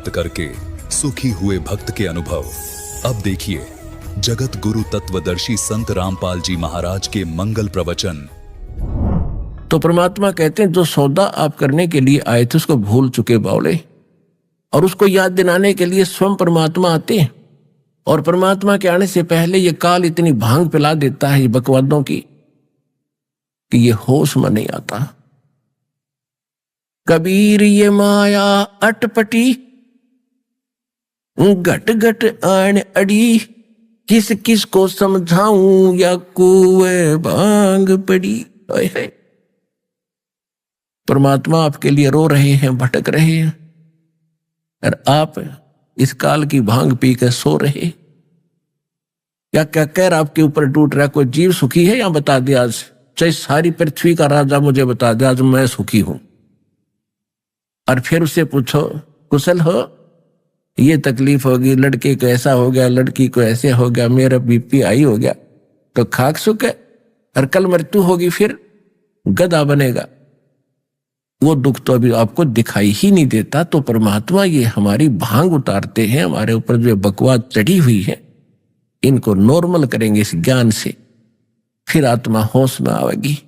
प्राप्त करके सुखी हुए भक्त के अनुभव। अब देखिए जगत गुरु तत्वदर्शी संत रामपाल जी महाराज के मंगल प्रवचन। तो परमात्मा कहते हैं जो सौदा आप करने के लिए आए थे उसको भूल चुके बावले, और उसको याद दिलाने के लिए स्वयं परमात्मा आते हैं। और परमात्मा के आने से पहले ये काल इतनी भांग पिला देता है ये बकवादों की कि ये होश में नहीं आता। कबीर ये माया अटपटी, घट घट आन अड़ी, किस किस को समझाऊं या कुएं भांग पड़ी। परमात्मा आपके लिए रो रहे हैं, भटक रहे हैं, और आप इस काल की भांग पी कर सो रहे। क्या क्या कहर आपके ऊपर टूट रहा है? कोई जीव सुखी है? या बता दे आज, चाहे सारी पृथ्वी का राजा मुझे बता दे आज मैं सुखी हूं। और फिर उससे पूछो कुशल हो? ये तकलीफ होगी, लड़के को ऐसा हो गया, लड़की को ऐसे हो गया, मेरा बीपी हाई हो गया, तो खाक सुख है। और कल मृत्यु होगी फिर गधा बनेगा। वो दुख तो अभी आपको दिखाई ही नहीं देता। तो परमात्मा ये हमारी भांग उतारते हैं, हमारे ऊपर जो बकवाद चढ़ी हुई है इनको नॉर्मल करेंगे इस ज्ञान से, फिर आत्मा होश में आएगी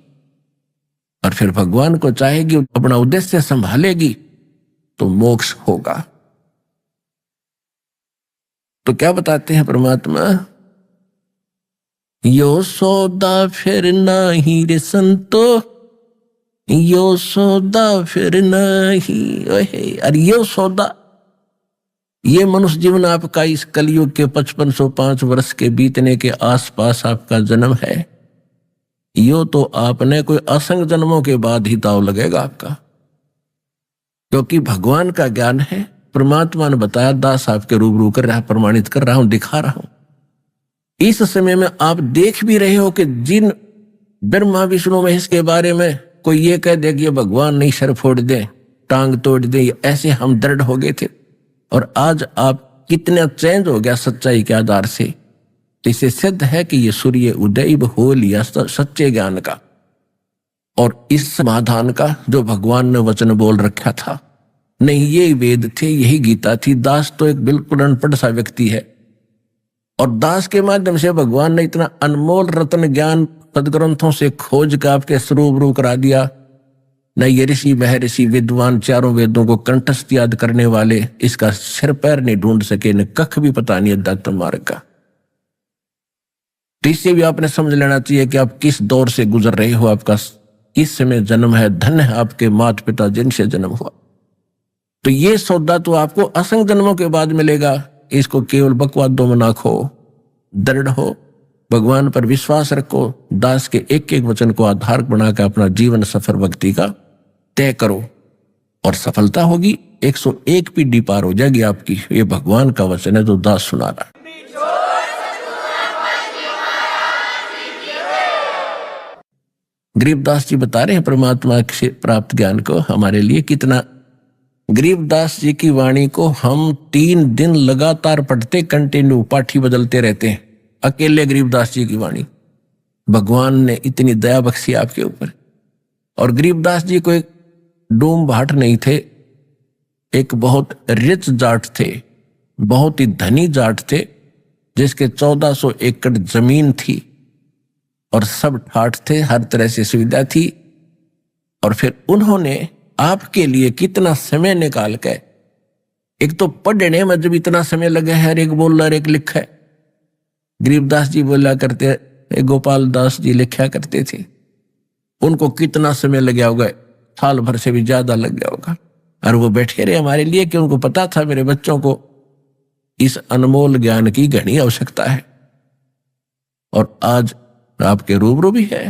और फिर भगवान को चाहेगी, अपना उद्देश्य संभालेगी तो मोक्ष होगा। तो क्या बताते हैं परमात्मा? यो सौदा फिर नाही रे संतो, यो सौदा फिर नहीं। अरे यो सौदा, ये मनुष्य जीवन आपका इस कलयुग के 5505 वर्ष के बीतने के आसपास आपका जन्म है। यो तो आपने कोई असंग जन्मों के बाद ही दाव लगेगा आपका, क्योंकि भगवान का ज्ञान है। परमात्मा ने बताया, दास आपके रूबरू कर रहा, प्रमाणित कर रहा हूं, दिखा रहा हूं। इस समय में आप देख भी रहे हो कि जिन ब्रह्मा विष्णु महेश के बारे में कोई ये कह दे कि ये भगवान नहीं, सर फोड़ दे, टांग तोड़ दे, ऐसे हम दृढ़ हो गए थे, और आज आप कितना चेंज हो गया सच्चाई के आधार से। तो इसे सिद्ध है कि ये सूर्य उदय हो लिया सच्चे ज्ञान का और इस समाधान का जो भगवान ने वचन बोल रखा था। नहीं, ये वेद थे, यही गीता थी। दास तो एक बिल्कुल अनपढ़ सा व्यक्ति है, और दास के माध्यम से भगवान ने इतना अनमोल रत्न ज्ञान सदग्रंथों से खोज कर आपके स्वरूप करा दिया। न ये ऋषि महर्षि विद्वान चारों वेदों को कंठस्थ याद करने वाले इसका सिर पैर नहीं ढूंढ सके, न कख भी पता नहीं अध्यात्म मार्ग का। तो इससे भी आपने समझ लेना चाहिए कि आप किस दौर से गुजर रहे हो, आपका किस समय जन्म है। धन्य है आपके माता पिता जिनसे जन्म हुआ। तो ये सौदा तो आपको असंग जन्मों के बाद मिलेगा। इसको केवल बकवादों में ना खो, दृढ़ हो, भगवान पर विश्वास रखो, दास के एक एक वचन को आधार बनाकर अपना जीवन सफर भक्ति का तय करो, और सफलता होगी। 101 पीढ़ी पार हो जाएगी आपकी। ये भगवान का वचन है जो दास सुना रहा है। गरीबदास जी बता रहे हैं परमात्मा से प्राप्त ज्ञान को हमारे लिए कितना। गरीबदास जी की वाणी को हम 3 दिन लगातार पढ़ते, कंटिन्यू पाठी बदलते रहते हैं। अकेले गरीबदास जी की वाणी, भगवान ने इतनी दया बख्शी आपके ऊपर। और गरीबदास जी को एक डूम भाट नहीं थे, एक बहुत रिच जाट थे, बहुत ही धनी जाट थे, जिसके 1400 एकड़ जमीन थी और सब ठाठ थे, हर तरह से सुविधा थी। और फिर उन्होंने आपके लिए कितना समय निकाल के, एक तो पढ़ने में जब इतना समय लगे है, एक बोल रहा एक लिखा है। गरीबदास जी बोला करते, गोपाल दास जी लिखा करते थे, उनको कितना समय लग गया होगा, साल भर से भी ज्यादा लग गया होगा। और वो बैठे रहे हमारे लिए कि उनको पता था मेरे बच्चों को इस अनमोल ज्ञान की घनी आवश्यकता है। और आज आपके रूबरू भी है।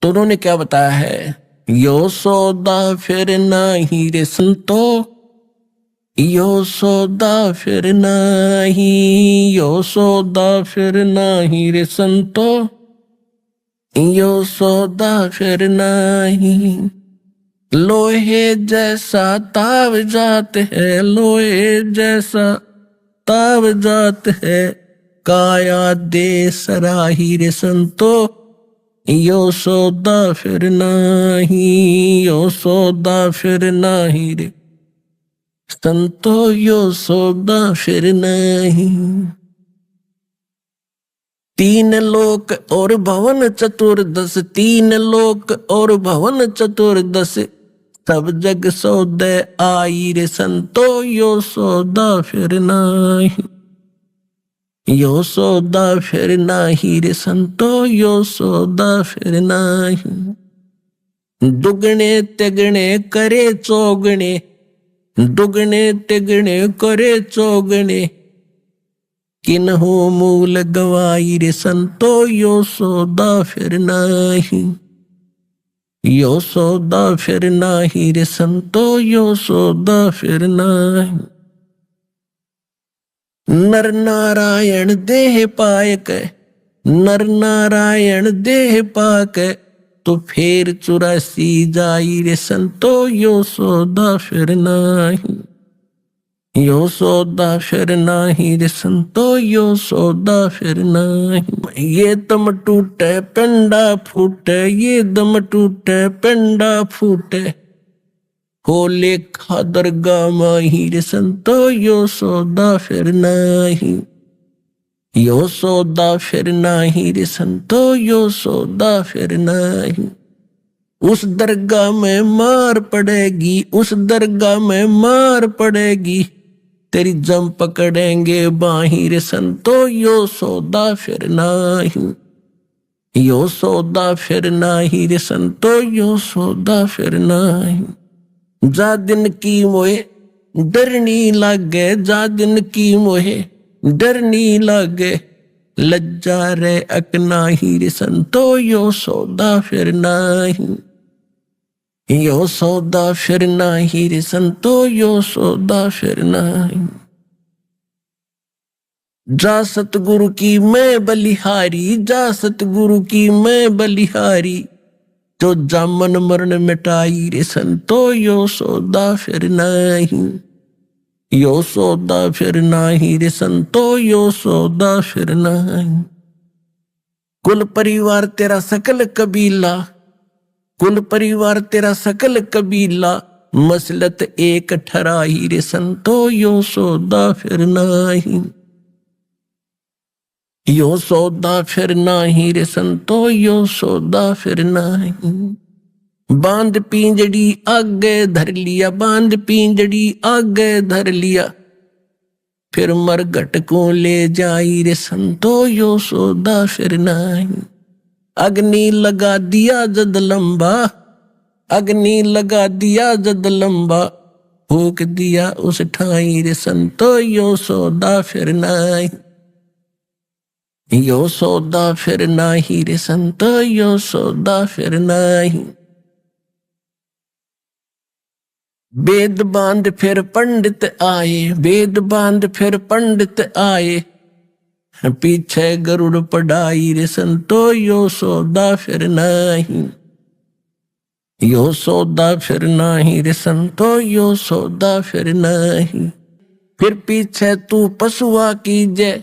तो उन्होंने क्या बताया है? यो सौदा फिर नहीं रे संतो, यो सौदा फिर नहीं, यो सौदा फिर नहीं रे संतो, यो सौदा फिर नहीं। लोहे जैसा ताव जात है, लोहे जैसा ताव जात है, काया दे सराही रे संतो, यो सौदा फिर नहीं, यो सौदा फिर नहीं रे। संतो यो सौदा फिर नहीं। तीन लोक और भवन चतुर्दश, तीन लोक और भवन चतुर्दश, सब जग सौदे आई रे संतो यो सौदा फिर नाही। यो सौदा फिर नाही रे संतो यो सौदा फिर नाही। दुगने तिगने करे चौगने, दुगने तिगने करे चौगने, किन्हु मूल गवाई रे संतो यो सौदा फिर नाही। यो सौदा फिर नाही रे संतो यो सौदा फिर नाही। नर नारायण देह पायक, नर नारायण देह पाक, तो फेर 84 जाई रे संतो यो सौदा फिर नाही। यो सौदा फिर नाही रे संतो यो सौदा फिर नाही। ये दम टूटे पिंडा फूटे, ये दम टूटे पिंडा फूटे, हो लेखा दरगाह माही रे संतो यो सौदा फिर नाही। यो सौदा फिर नाही रे संतो यो सौदा फिर नाही। उस दरगाह में मार पड़ेगी, उस दरगाह में मार पड़ेगी, तेरी जम पकड़ेंगे बाही रे संतो यो सौदा फिर नाही। यो सौदा फिर नाही रे संतो यो सौदा फिर नाही। जा दिन की मोहे डरनी लागे, जा दिन की मोहे डरनी लागे, लज्जा रे अकनाही रे संतो यो सौदा फिर नाही। यो सौदा फिर नाही रे संतो यो सौदा फिर नाही। जा सतगुरु की मैं बलिहारी, जा सतगुरु की मैं बलिहारी, जो जामन मरण मिटाई रे संतो यो सौदा फिर नाही। यो सौदा फिर नाही रे संतो यो सौदा फिर नाही। कुल परिवार तेरा सकल कबीला, कुल परिवार तेरा सकल कबीला, मसलत एक ठहराई रे संतो यो सौदा फिर नाही। यो सौदा फिर नाही रे संतो यो सौदा फिर नाही। बांध पिंजड़ी आगे धर लिया, बांध पिंजड़ी आगे धर लिया, फिर मरघट को ले जाई रे संतो यो सौदा फिर नाही। अग्नि लगा दिया जद लंबा, अग्नि लगा दिया जद लंबा, फूक दिया उस ठाई रे संतो यो सौदा फिर नाही। यो सौदा फिर नाही रे संतो यो सौदा फिर नाही। वेद बांध फिर पंडित आए, वेद बांध फिर पंडित आए, पीछे गरुड़ पढ़ाई रे संतो यो सौदा फिर नाही। यो सौदा फिर नाही रे संतो यो सौदा फिर नाही। फिर पीछे तू पशुआ कीजे,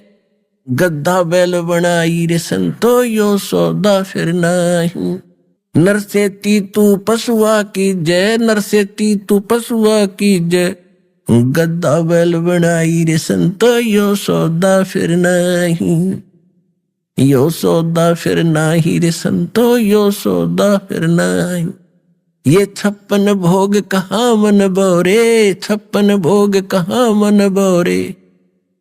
गद्दा बैल बनाई रे संतो यो सौदा फिर नाही। नरसेती तू पशुआ कीजे, नरसेती तू पशुआ कीजे, गद्दा बैल बनाई रे संतो यो सौदा फिर नाही। यो सौदा फिर नाही रे संतो यो सौदा फिर नाही। ये 56 भोग कहाँ मन बोरे, 56 भोग कहाँ मन बोरे,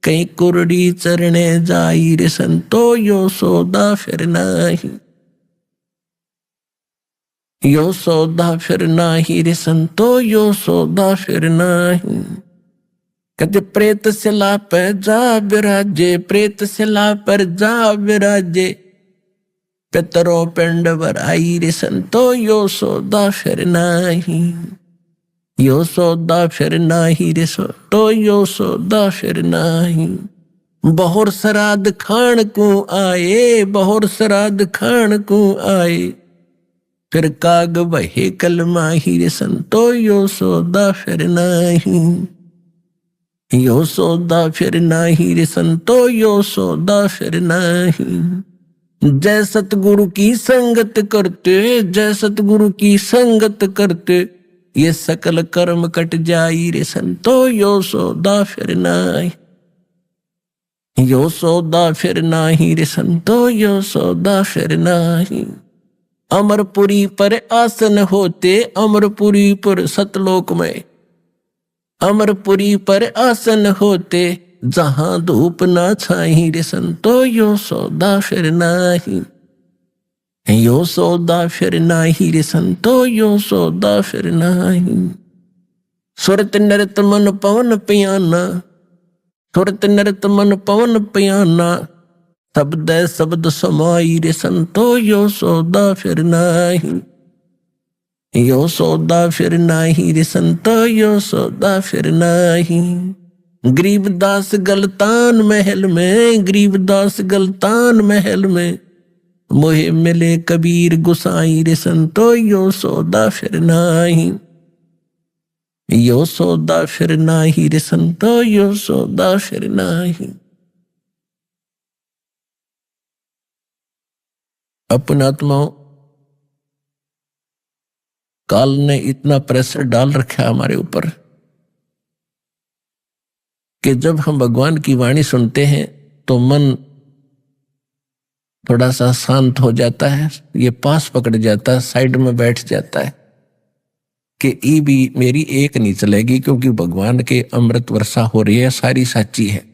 कहीं कुरड़ी चरणे जाई रे संतो यो सौदा फिर नाही। यो सौदा फिर नाही रे संतो यो सौदा फिर नाही। कहते प्रेत शिला पर जा विराजे, प्रेत शिला पर जा विराजे, पितरो पिंड भराई रे संतो यो सौदा फिर नाही। यो सौदा फिर नाही रे संतो यो सौदा फिर नाही। बहुर श्राद्ध खान को आए, बहुर श्राद्ध खान को आए, फिर काग बहे कलमाही रे संतो यो सौदा फिर नाही। यो सौदा फिर नाही रे संतो यो सौदा फिर नाही। जय सतगुरु की संगत करते, जय सतगुरु की संगत करते, ये सकल कर्म कट जाई रे संतो, यो सौदा फिर नाई, यो सौदा फिर नाही रे संतो, यो सौदा फिर नाही। अमरपुरी पर आसन होते, अमरपुरी पर सतलोक में, अमरपुरी पर आसन होते, जहां धूप ना छाई रे संतो, यो सौदा फिर नाही, यो सौदा फिर नाही रे संतो, यो सौदा फिर नाही। सुरत नरत मन पवन पियाना, सुरत नरत मन पवन पियाना, शब्द शब्द समाई रे संतो, यो सौदा फिर नाही, यो सौदा फिर नाही रे संतो, यो सौदा फिर नाही। गरीबदास गलतान महल में, गरीबदास गलतान महल में, मोहे मिले कबीर गुसाई रे संतो, यो सौदा फिर नाही, यो सौदा फिर नाही रे संतो, यो सौदा फिर नाही। अपने आत्माओं, काल ने इतना प्रेशर डाल रखा है हमारे ऊपर कि जब हम भगवान की वाणी सुनते हैं तो मन थोड़ा सा शांत हो जाता है, ये पास पकड़ जाता है, साइड में बैठ जाता है कि ई भी मेरी एक नहीं चलेगी, क्योंकि भगवान के अमृत वर्षा हो रही है, सारी साची है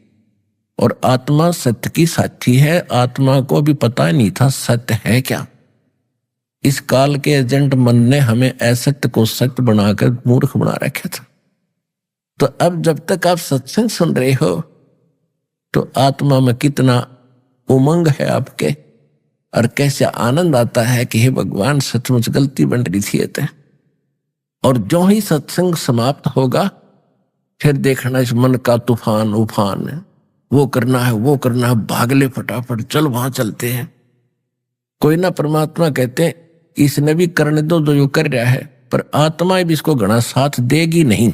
और आत्मा सत्य की साक्षी है। आत्मा को भी पता नहीं था सत्य है क्या। इस काल के एजेंट मन ने हमें असत्य को सत्य बनाकर मूर्ख बना रखा था। तो अब जब तक आप सत्संग सुन रहे हो तो आत्मा में कितना उमंग है आपके, और कैसे आनंद आता है कि हे भगवान, सचमुच गलती बन रही थी ये। और जो ही सत्संग समाप्त होगा फिर देखना इस मन का तूफान उफान है, वो करना है वो करना है, भाग ले फटाफट, चल वहां चलते हैं। कोई ना परमात्मा कहते हैं इसने भी करने दो जो कर रहा है, पर आत्मा भी इसको घना साथ देगी नहीं।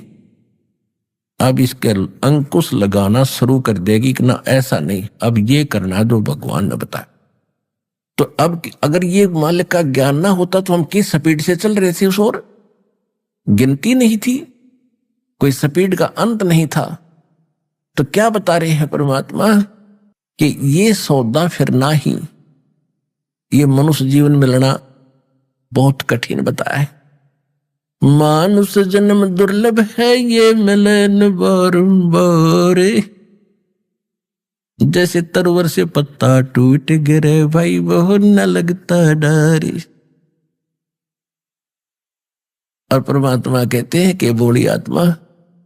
अब इसके अंकुश लगाना शुरू कर देगी कि ना ऐसा नहीं, अब ये करना जो भगवान ने बताया। तो अब अगर ये मालिक का ज्ञान ना होता तो हम किस स्पीड से चल रहे थे, उस ओर गिनती नहीं थी, कोई स्पीड का अंत नहीं था। तो क्या बता रहे हैं परमात्मा कि ये सौदा फिर ना ही, ये मनुष्य जीवन मिलना बहुत कठिन बताया है। मानुष जन्म दुर्लभ है, ये मिलन बारंबार, जैसे तरवर से पत्ता टूट गिरे भाई वो न लगता डर। और परमात्मा कहते हैं कि बोली आत्मा,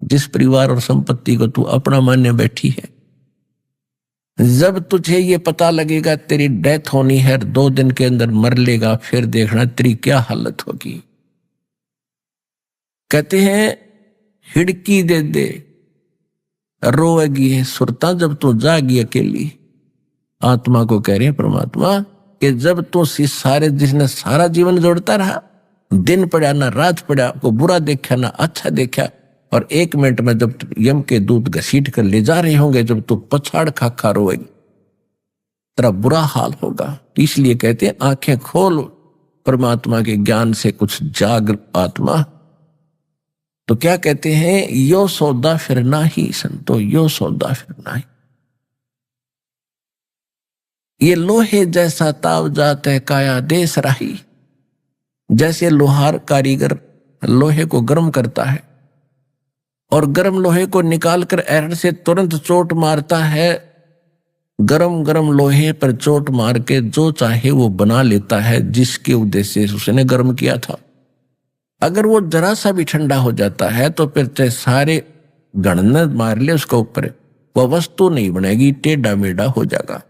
जिस परिवार और संपत्ति को तू अपना मानने बैठी है, जब तुझे ये पता लगेगा तेरी डेथ होनी है, 2 दिन के अंदर मर लेगा, फिर देखना तेरी क्या हालत होगी। कहते हैं हिड़की दे दे रोएगी है सुरता, जब तू जागी अकेली। आत्मा को कह रहे हैं परमात्मा कि जब तू सारे जिसने सारा जीवन जोड़ता रहा, दिन पड़ा ना रात पड़ा, को बुरा देखा ना अच्छा देखा, और 1 मिनट में जब यम के दूत घसीट कर ले जा रहे होंगे, जब तू पछाड़ खा रोएगी, तेरा बुरा हाल होगा। इसलिए कहते हैं आंखें खोल, परमात्मा के ज्ञान से कुछ जाग आत्मा। तो क्या कहते हैं, यो सौदा फिर ना ही संतो, यो सौदा फिर ना ही। ये लोहे जैसा ताव जात है काया देश राही। जैसे लोहार कारीगर लोहे को गर्म करता है और गर्म लोहे को निकालकर ऐरण से तुरंत चोट मारता है, गरम गरम लोहे पर चोट मार के जो चाहे वो बना लेता है, जिसके उद्देश्य से उसने गर्म किया था। अगर वो जरा सा भी ठंडा हो जाता है तो फिर चाहे सारे गणना मार ले उसके ऊपर, वह वस्तु नहीं बनेगी, टेढ़ा मेढ़ा हो जाएगा।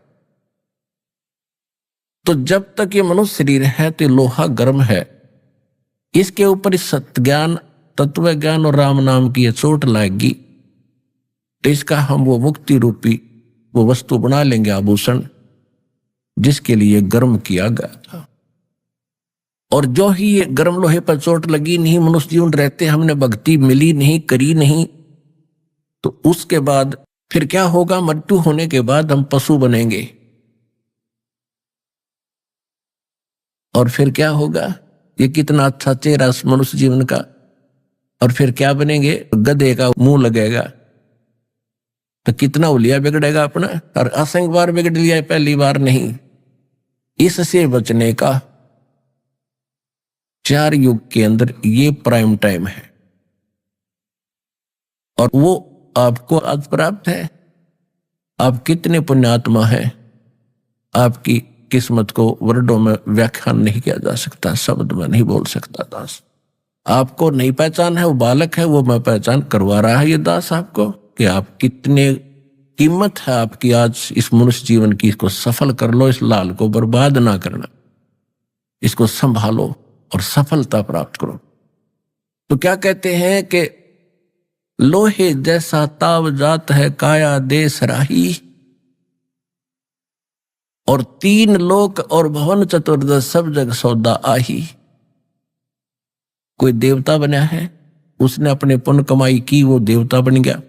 तो जब तक ये मनुष्य शरीर है तो लोहा गर्म है, इसके ऊपर इस सत्य ज्ञान तत्व ज्ञान और राम नाम की ये चोट लगेगी तो इसका हम वो मुक्ति रूपी वो वस्तु बना लेंगे, आभूषण, जिसके लिए गर्म किया गया था। और जो ही ये गर्म लोहे पर चोट लगी नहीं, मनुष्य जीवन रहते हमने भक्ति मिली नहीं, करी नहीं, तो उसके बाद फिर क्या होगा, मृत्यु होने के बाद हम पशु बनेंगे। और फिर क्या होगा, ये कितना अच्छा चेहरा मनुष्य जीवन का, और फिर क्या बनेंगे? गधे का मुंह लगेगा। तो कितना उलिया बिगड़ेगा अपना, और असंख्य बार बिगड़ लिया, पहली बार नहीं। इससे बचने का 4 युग के अंदर ये प्राइम टाइम है, और वो आपको आज प्राप्त है। आप कितने पुण्यात्मा हैं, आपकी किस्मत को वर्डों में व्याख्यान नहीं किया जा सकता, शब्द में नहीं बोल सकता दास। आपको नहीं पहचान है, वो बालक है, वो मैं पहचान करवा रहा है ये दास आपको, कि आप कितने कीमत है आपकी आज इस मनुष्य जीवन की। इसको सफल कर लो, इस लाल को बर्बाद ना करना, इसको संभालो और सफलता प्राप्त करो। तो क्या कहते हैं कि लोहे जैसा ताव जात है काया देश राही, और 3 लोक और भवन चतुर्दश सब जग सौदा आही। कोई देवता बना है, उसने अपने पुण्य कमाई की, वो देवता बन गया।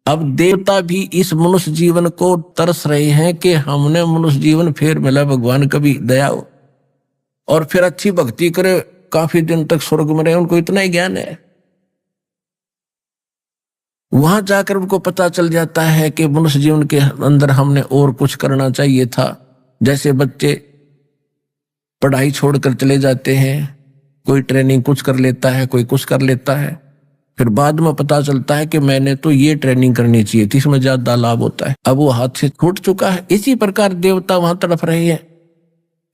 अब देवता भी इस मनुष्य जीवन को तरस रहे हैं कि हमने मनुष्य जीवन फिर मिला, भगवान कभी दया हो, और फिर अच्छी भक्ति करे, काफी दिन तक स्वर्ग में रहे। उनको इतना ही ज्ञान है। वहां जाकर उनको पता चल जाता है कि मनुष्य जीवन के अंदर हमने और कुछ करना चाहिए था। जैसे बच्चे पढ़ाई छोड़कर चले जाते हैं, कोई ट्रेनिंग कुछ कर लेता है, कोई कुछ कर लेता है, फिर बाद में पता चलता है कि मैंने तो ये ट्रेनिंग करनी चाहिए थी, इसमें ज्यादा लाभ होता है। अब वो हाथ से छूट चुका है। इसी प्रकार देवता वहां तड़प रहे हैं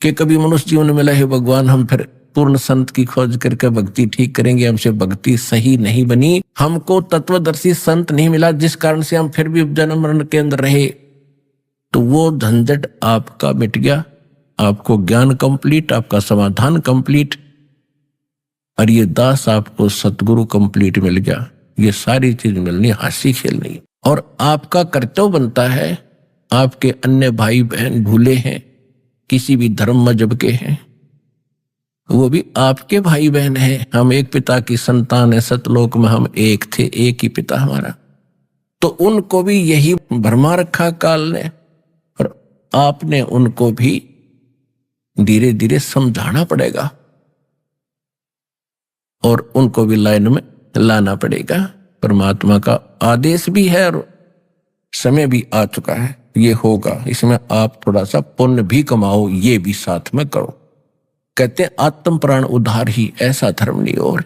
कि कभी मनुष्य जीवन मिला है भगवान, हम फिर पूर्ण संत की खोज करके भक्ति ठीक करेंगे। हमसे भक्ति सही नहीं बनी, हमको तत्वदर्शी संत नहीं मिला, जिस कारण से हम फिर भी जन्म मरण के अंदर रहे। तो वो झंझट आपका मिट गया, आपको ज्ञान कंप्लीट, आपका समाधान कंप्लीट, और ये दास आपको सतगुरु कंप्लीट मिल गया। ये सारी चीज मिलनी हंसी खेल नहीं। और आपका कर्तव्य बनता है, आपके अन्य भाई बहन भूले हैं, किसी भी धर्म मजहब के हैं, वो भी आपके भाई बहन हैं। हम एक पिता की संतान है, सतलोक में हम एक थे, एक ही पिता हमारा। तो उनको भी यही भरमा रखा काल ने, और आपने उनको भी धीरे धीरे समझाना पड़ेगा और उनको भी लाइन में लाना पड़ेगा। परमात्मा का आदेश भी है और समय भी आ चुका है, ये होगा। इसमें आप थोड़ा सा पुण्य भी कमाओ, ये भी साथ में करो। कहते आत्म प्राण उद्धार ही ऐसा धर्म नहीं। और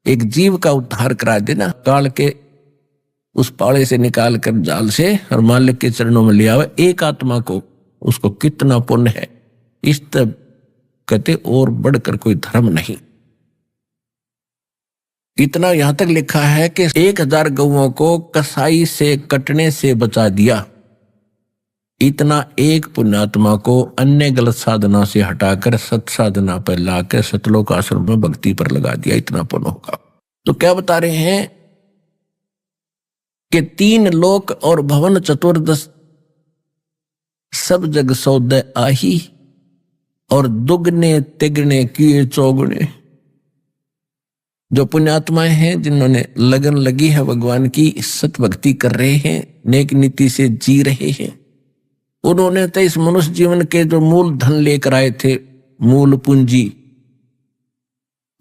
एक जीव का उद्धार करा देना, काल के उस पाड़े से निकाल कर जाल से और मालिक के चरणों में ले आवे एक आत्मा को, उसको कितना पुण्य है। इस तब कहते और बढ़कर कोई धर्म नहीं। इतना यहां तक लिखा है कि 1000 गौओं को कसाई से कटने से बचा दिया। इतना एक पुण्यात्मा को अन्य गलत साधना से हटाकर सत साधना पर लाकर सतलोक आश्रम में भक्ति पर लगा दिया, इतना पुण्य होगा। तो क्या बता रहे हैं कि 3 लोक और भवन चतुर्दश सब जग सौदे आही, और दुगने तिगने किए चौगुने। जो पुण्यात्माएं हैं, जिन्होंने लगन लगी है भगवान की, सत भक्ति कर रहे हैं, नेक नीति से जी रहे हैं, उन्होंने तो इस मनुष्य जीवन के जो मूल धन लेकर आए थे, मूल पूंजी,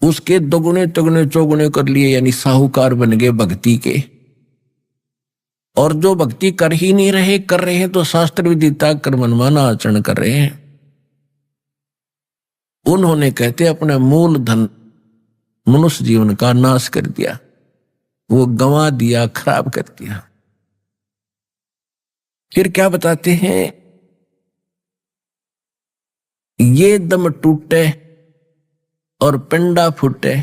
उसके दोगुने तिगुने चौगुने कर लिए, यानी साहूकार बन गए भक्ति के। और जो भक्ति कर ही नहीं रहे, कर रहे हैं तो शास्त्र विदिता कर मनमाना आचरण कर रहे हैं, उन्होंने कहते अपने मूल धन मनुष्य जीवन का नाश कर दिया, वो गंवा दिया, खराब कर दिया। फिर क्या बताते हैं, ये दम टूटे और पिंडा फूटे,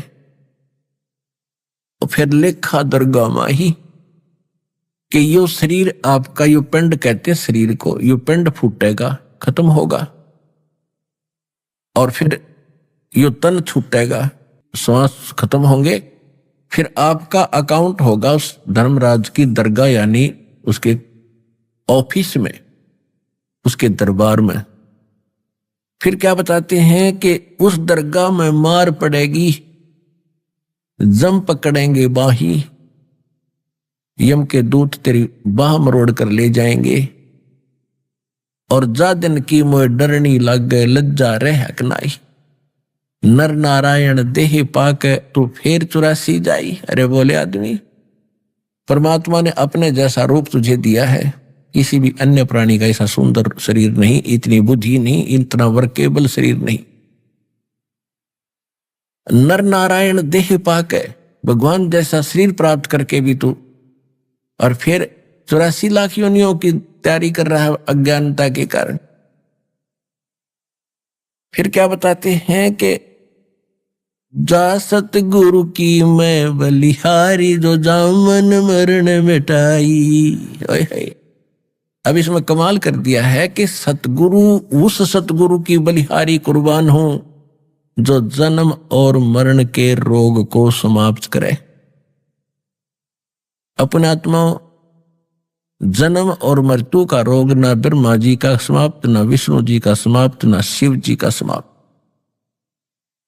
और फिर लिखा दरगाह माही कि यो शरीर आपका, यो पिंड कहते हैं शरीर को, यो पिंड फूटेगा, खत्म होगा, और फिर यो तन छूटेगा, श्वास खत्म होंगे। फिर आपका अकाउंट होगा उस धर्मराज की दरगाह, यानी उसके ऑफिस में, उसके दरबार में। फिर क्या बताते हैं कि उस दरगाह में मार पड़ेगी, जम पकड़ेंगे बाही, यम के दूत तेरी बाह मरोड़ कर ले जाएंगे, और जा दिन की मोए डरनी लग गए, लज्जा रह हकनाई। नर नारायण देह पाक तू फेर 84 जाई। अरे बोले आदमी, परमात्मा ने अपने जैसा रूप तुझे दिया है, किसी भी अन्य प्राणी का ऐसा सुंदर शरीर नहीं, इतनी बुद्धि नहीं, इतना वर्केबल शरीर नहीं। नर नारायण देह पाक है, भगवान जैसा शरीर प्राप्त करके भी तू और फिर 84 लाख योनियों की तैयारी कर रहा है अज्ञानता के कारण। फिर क्या बताते हैं कि जा सतगुरु की मैं बलिहारी, जो जामन मरण मिटाई। अब इसमें कमाल कर दिया है कि सतगुरु, उस सतगुरु की बलिहारी कुर्बान हो जो जन्म और मरण के रोग को समाप्त करे। अपने आत्माओं, जन्म और मृत्यु का रोग ना ब्रह्मा जी का समाप्त, ना विष्णु जी का समाप्त, ना शिव जी का समाप्त,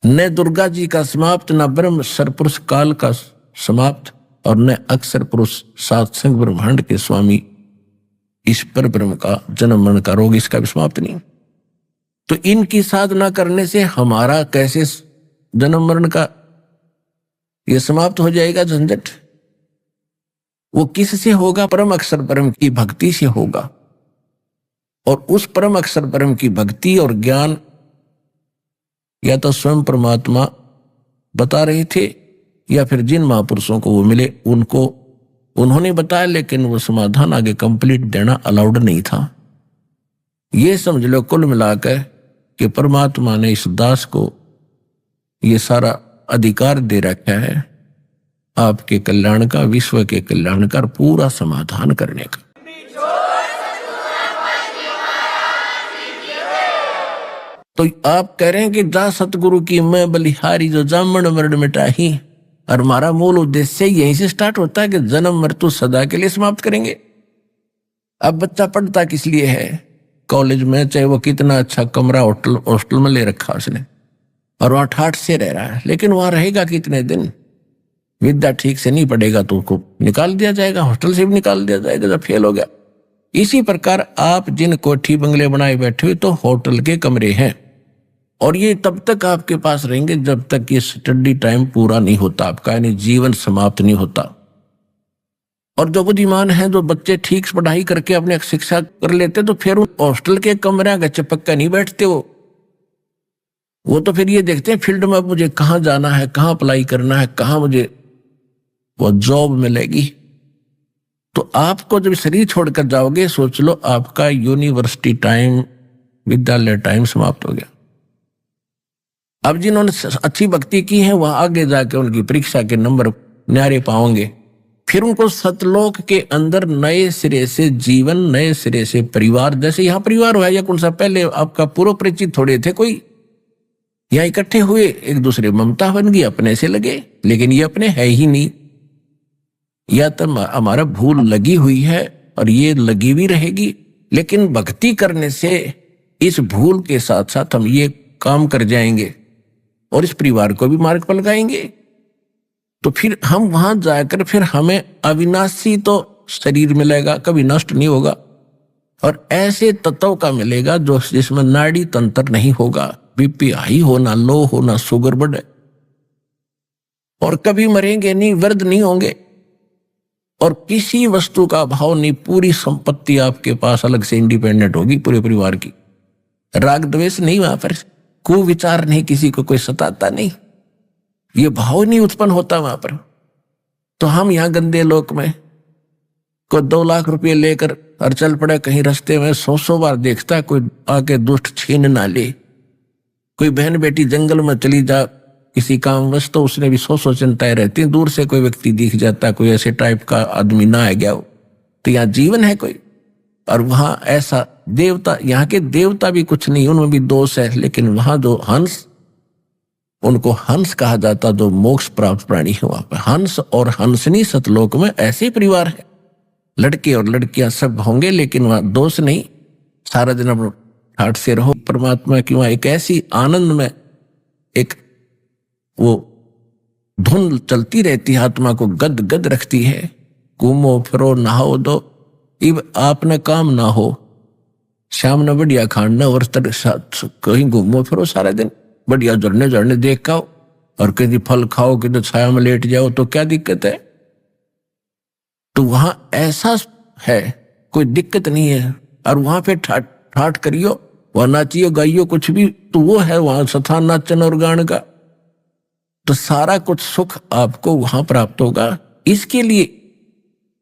न दुर्गा जी का समाप्त, न ब्रह्म सरपुरुष काल का समाप्त, और न अक्षर पुरुष सात संग ब्रह्मांड के स्वामी ईश्वर ब्रह्म का जन्म मरण का रोग, इसका भी समाप्त नहीं। तो इनकी साधना करने से हमारा कैसे जन्म मरण का ये समाप्त हो जाएगा झंझट? वो किससे होगा? परम अक्षर ब्रह्म की भक्ति से होगा। और उस परम अक्षर ब्रह्म की भक्ति और ज्ञान या तो स्वयं परमात्मा बता रहे थे, या फिर जिन महापुरुषों को वो मिले उनको उन्होंने बताया, लेकिन वो समाधान आगे कंप्लीट देना अलाउड नहीं था। ये समझ लो कुल मिलाकर कि परमात्मा ने इस दास को ये सारा अधिकार दे रखा है आपके कल्याण का, विश्व के कल्याण का, पूरा समाधान करने का। तो आप कह रहे हैं कि जा सतगुरु की मैं बलिहारी, जो जामन मरण मिटाही, और हमारा मूल उद्देश्य यहीं से स्टार्ट होता है कि जन्म मृत्यु सदा के लिए समाप्त करेंगे। अब बच्चा पढ़ता किस लिए है? कॉलेज में, चाहे वो कितना अच्छा कमरा हॉस्टल में ले रखा उसने, और वहां ठाठ से रह रहा है, लेकिन वहां रहेगा कितने दिन? विद्या ठीक से नहीं पढ़ेगा तो उसको निकाल दिया जाएगा, हॉस्टल से भी निकाल दिया जाएगा जब फेल हो गया। इसी प्रकार आप जिन कोठी बंगले बनाए बैठे हुए तो होटल के कमरे हैं, और ये तब तक आपके पास रहेंगे जब तक ये स्टडी टाइम पूरा नहीं होता आपका, यानी जीवन समाप्त नहीं होता। और जो बुद्धिमान है, जो बच्चे ठीक से पढ़ाई करके अपने शिक्षा कर लेते, तो फिर उन हॉस्टल के कमरे का चपक्का नहीं बैठते वो तो फिर ये देखते हैं फील्ड में अब मुझे कहाँ जाना है, कहाँ अप्लाई करना है, कहाँ मुझे वो जॉब मिलेगी। तो आपको जब शरीर छोड़कर जाओगे, सोच लो आपका यूनिवर्सिटी टाइम, विद्यालय टाइम समाप्त हो गया। अब जिन्होंने अच्छी भक्ति की है वह आगे जाके उनकी परीक्षा के नंबर न्यारे पाओगे, फिर उनको सतलोक के अंदर नए सिरे से जीवन, नए सिरे से परिवार, जैसे यहाँ परिवार हुआ या कौन सा, पहले आपका पूर्व परिचित थोड़े थे कोई, यहाँ इकट्ठे हुए, एक दूसरे ममता बन गई, अपने से लगे, लेकिन ये अपने है ही नहीं। या तो हमारा भूल लगी हुई है और ये लगी भी रहेगी, लेकिन भक्ति करने से इस भूल के साथ साथ हम ये काम कर जाएंगे और इस परिवार को भी मार्ग पर लगाएंगे। तो फिर हम वहां जाकर फिर हमें अविनाशी तो शरीर मिलेगा, कभी नष्ट नहीं होगा, और ऐसे तत्व का मिलेगा जो जिसमें नाड़ी तंत्र नहीं होगा, बीपी हाई होना, लो होना, शुगर बढ़े, और कभी मरेंगे नहीं, वृद्ध नहीं होंगे, और किसी वस्तु का भाव नहीं, पूरी संपत्ति आपके पास अलग से इंडिपेंडेंट होगी पूरे परिवार की। राग द्वेष नहीं, वहां पर कुविचार नहीं, किसी को कोई सताता नहीं, ये भाव नहीं उत्पन्न होता वहां पर। तो हम यहाँ गंदे लोक में कोई 2 लाख रुपए लेकर और चल पड़े कहीं रास्ते में, 100 बार देखता कोई आके दुष्ट छीन ना ले। कोई बहन बेटी जंगल में चली जा किसी कामवश, तो उसने भी 100 चिंताएं रहती। दूर से कोई व्यक्ति दिख जाता, कोई ऐसे टाइप का आदमी ना आ गया हो, तो यहाँ जीवन है कोई, और वहां ऐसा देवता, यहाँ के देवता भी कुछ नहीं, उनमें भी दोष है, लेकिन वहां जो हंस, उनको हंस कहा जाता, जो मोक्ष प्राप्त प्राणी है, वहां पर हंस और हंसनी सतलोक में ऐसे परिवार है, लड़के और लड़कियां सब होंगे, लेकिन वहां दोष नहीं, सारा दिन अपने ठाठ से रहो। परमात्मा की वहां एक ऐसी आनंद में एक वो धुन चलती रहती है, आत्मा को गद गद रखती है। घूमो फिरो नहाओ दो, इब आपने काम ना हो, शाम न बढ़िया खाना और कहीं घूमो फिरो सारा दिन, बढ़िया झरने झरने देख खाओ, और कहीं फल खाओ, कहीं छाया में लेट जाओ, तो क्या दिक्कत है? तो वहां ऐसा है, कोई दिक्कत नहीं है। और वहां पे ठाट ठाट करियो, वहां नाचियो गाइयो कुछ भी, तो वो है वहां स्थान नाचन और गान का। तो सारा कुछ सुख आपको वहां प्राप्त होगा। इसके लिए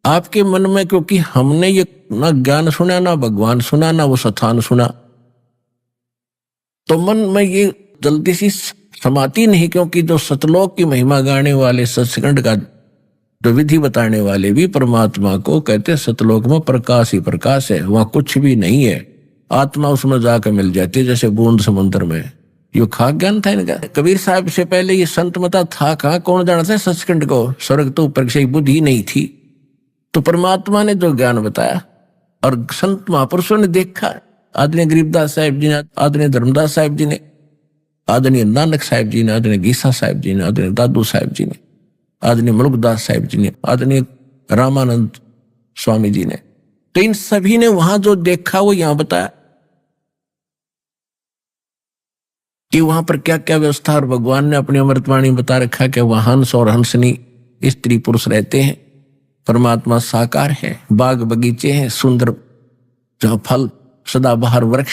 आपके मन में, क्योंकि हमने ये ना ज्ञान सुना, ना भगवान सुना, ना वो स्थान सुना, तो मन में ये जल्दी सी समाती नहीं। क्योंकि जो सतलोक की महिमा गाने वाले, सत्संग का जो विधि बताने वाले भी परमात्मा को कहते सतलोक में प्रकाश ही प्रकाश है, वहां कुछ भी नहीं है। आत्मा उसमें जाकर मिल जाती है जैसे बूंद समुद्र में। यो खाक ज्ञान था इनका। कबीर साहब से पहले ये संत मता था कहाँ, कौन जानता है सचखंड को? स्वर्ग तो ऊपर से बुद्धि नहीं थी। तो परमात्मा ने जो ज्ञान बताया और संत महापुरुषों ने देखा, आदरणीय गरीबदास साहिब जी ने, आदरणीय धर्मदास साहिब जी ने, आदरणीय नानक साहिब जी ने, आदरणीय गीसा साहिब जी ने, आदरणीय दादू साहिब जी ने, आदरणीय मलुकदास साहिब जी ने, आदरणीय रामानंद स्वामी जी ने। तो इन सभी ने वहां जो देखा वो यहां बताया कि वहां पर क्या क्या व्यवस्था, और भगवान ने अपनी अमृतवाणी बता रखा कि वहां हंस और हंसनी स्त्री पुरुष रहते हैं। परमात्मा साकार है, बाग बगीचे हैं सुंदर, जहां फल सदाबहार वृक्ष